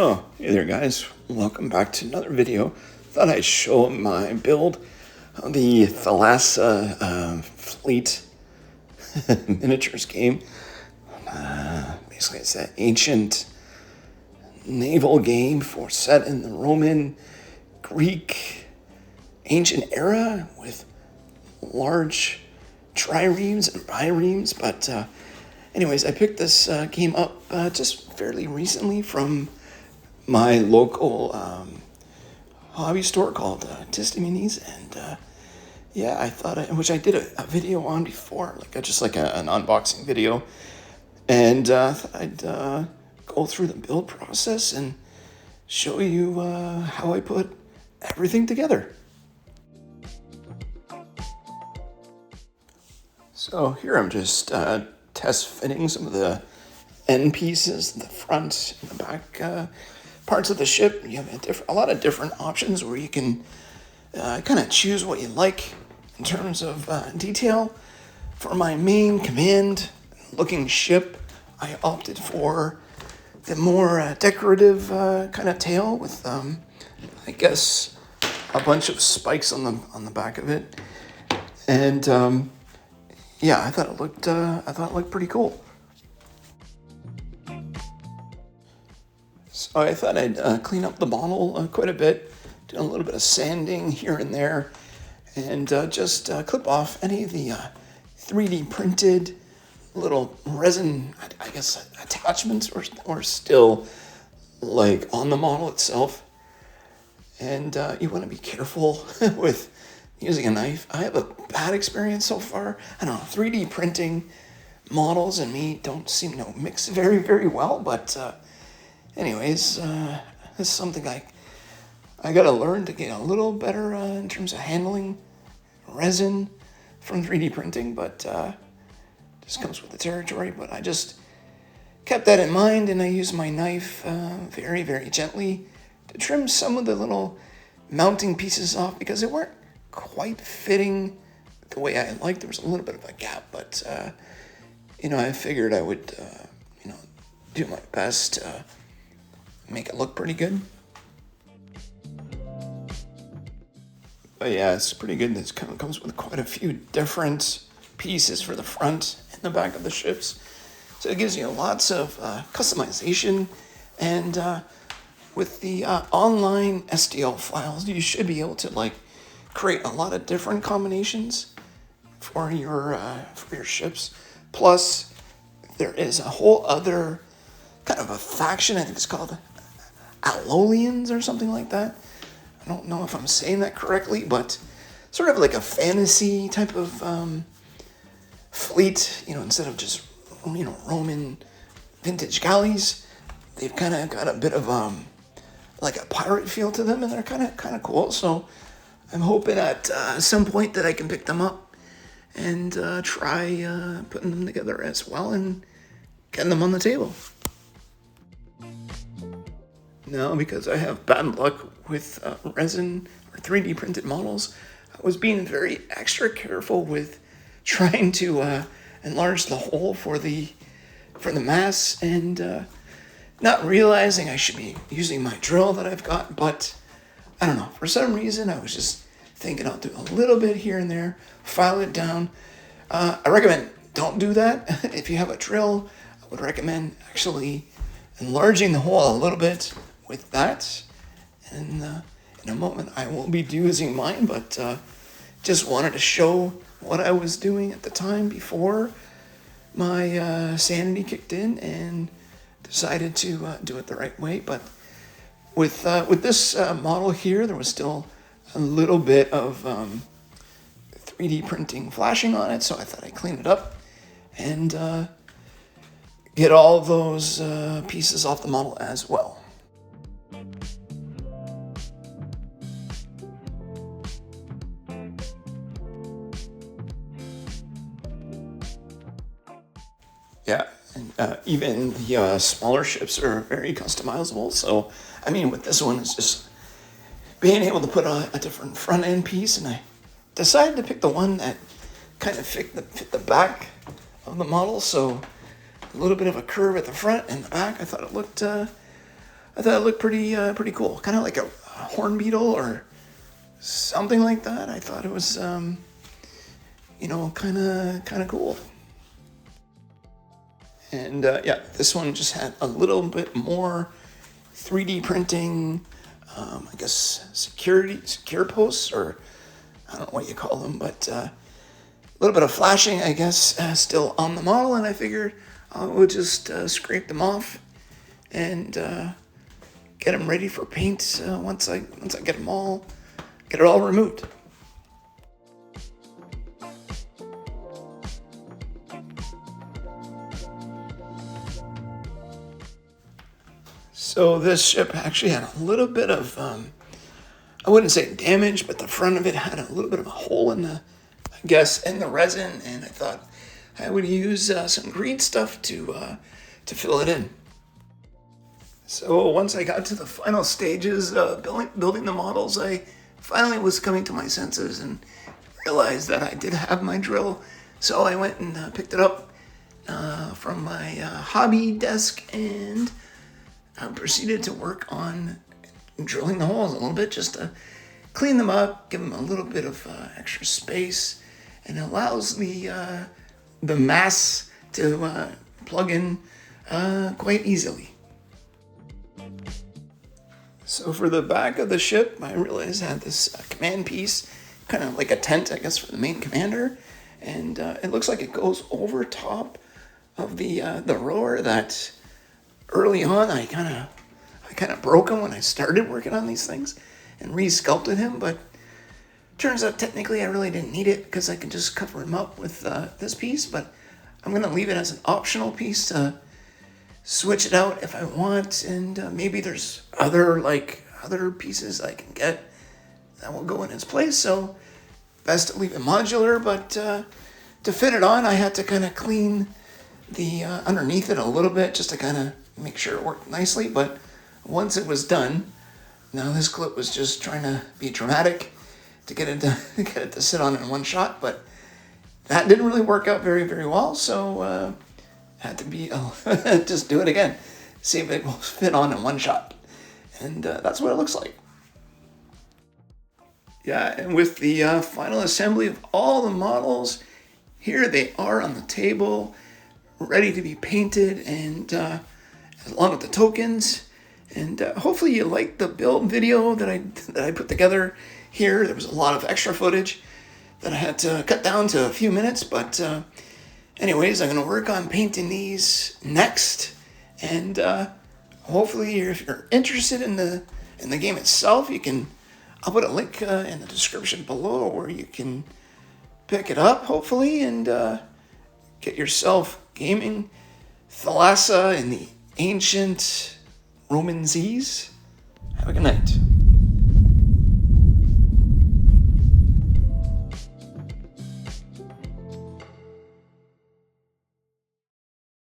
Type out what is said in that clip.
Oh, hey there guys, welcome back to another video. Thought I'd show my build of the Thalassa fleet miniatures game. Basically it's that ancient naval game set in the Roman, Greek, ancient era with large triremes and biremes. But anyways, I picked this game up just fairly recently from my local hobby store called Tisty Minis, and yeah, I thought, which I did a video on before, like an unboxing video, and thought I'd go through the build process and show you how I put everything together. So here I'm just test fitting some of the end pieces, the front and the back parts of the ship. You have a lot of different options where you can kind of choose what you like in terms of detail. For my main command looking ship, I opted for the more decorative kind of tail with I guess a bunch of spikes on the back of it, and yeah, I thought it looked pretty cool. So I thought I'd clean up the model quite a bit, do a little bit of sanding here and there, and just clip off any of the 3D printed little resin, I guess, attachments or still like on the model itself. And you want to be careful with using a knife. I have a bad experience so far. I don't know, 3D printing models and me don't seem to mix very, very well, but anyways, this is something I gotta learn to get a little better in terms of handling resin from 3D printing, but just comes with the territory. But I just kept that in mind, and I used my knife very, very gently to trim some of the little mounting pieces off because they weren't quite fitting the way I liked. There was a little bit of a gap, but I figured I would do my best to make it look pretty good. But yeah, it's pretty good. This kind of comes with quite a few different pieces for the front and the back of the ships, so it gives you lots of customization. And with the online STL files, you should be able to create a lot of different combinations for your ships. Plus, there is a whole other kind of a faction. I think it's called Alolians or something like that. I don't know if I'm saying that correctly, but sort of like a fantasy type of fleet. Instead of just Roman vintage galleys, they've kind of got a bit of like a pirate feel to them, and they're kind of cool. So I'm hoping at some point that I can pick them up and try putting them together as well and getting them on the table. Now, because I have bad luck with resin or 3D printed models, I was being very extra careful with trying to enlarge the hole for the mass, and not realizing I should be using my drill that I've got. But I don't know, for some reason I was just thinking I'll do a little bit here and there, file it down. I recommend don't do that. If you have a drill, I would recommend actually enlarging the hole a little bit with that. And in a moment I will be using mine, but just wanted to show what I was doing at the time before my sanity kicked in and decided to do it the right way. But with this model here, there was still a little bit of 3D printing flashing on it, so I thought I'd clean it up and get all those pieces off the model as well. Yeah, and even the smaller ships are very customizable. So, I mean, with this one, it's just being able to put a different front end piece, and I decided to pick the one that kind of fit the back of the model. So, a little bit of a curve at the front and the back. I thought it looked I thought it looked pretty cool, kind of like a horn beetle or something like that. I thought it was, kind of cool. And yeah, this one just had a little bit more 3D printing, I guess secure posts, or I don't know what you call them, but a little bit of flashing, I guess, still on the model. And I figured I would just scrape them off and get them ready for paint once I get it all removed. So this ship actually had a little bit of, I wouldn't say damage, but the front of it had a little bit of a hole in the resin, and I thought I would use some green stuff to fill it in. So once I got to the final stages of building the models, I finally was coming to my senses and realized that I did have my drill. So I went and picked it up from my hobby desk and proceeded to work on drilling the holes a little bit, just to clean them up, give them a little bit of extra space, and it allows the mass to plug in quite easily. So for the back of the ship, I realized I had this command piece, kind of like a tent, I guess, for the main commander, and it looks like it goes over top of the rower that early on I kind of broke him when I started working on these things and re-sculpted him, but turns out technically I really didn't need it because I can just cover him up with this piece, but I'm going to leave it as an optional piece to switch it out if I want, and maybe there's other pieces I can get that will go in its place, so best to leave it modular. But to fit it on, I had to kind of clean the underneath it a little bit just to kind of make sure it worked nicely. But once it was done, now this clip was just trying to be dramatic to get it to sit on in one shot, but that didn't really work out very, very well, so had to be just do it again, see if it will fit on in one shot, and that's what it looks like. Yeah, and with the final assembly of all the models, here they are on the table, ready to be painted, and along with the tokens. And hopefully you liked the build video that I put together here. There was a lot of extra footage that I had to cut down to a few minutes, but anyways, I'm going to work on painting these next, and hopefully if you're interested in the game itself, I'll put a link in the description below where you can pick it up, hopefully, and get yourself gaming Thalassa in the ancient Roman seas. Have a good night.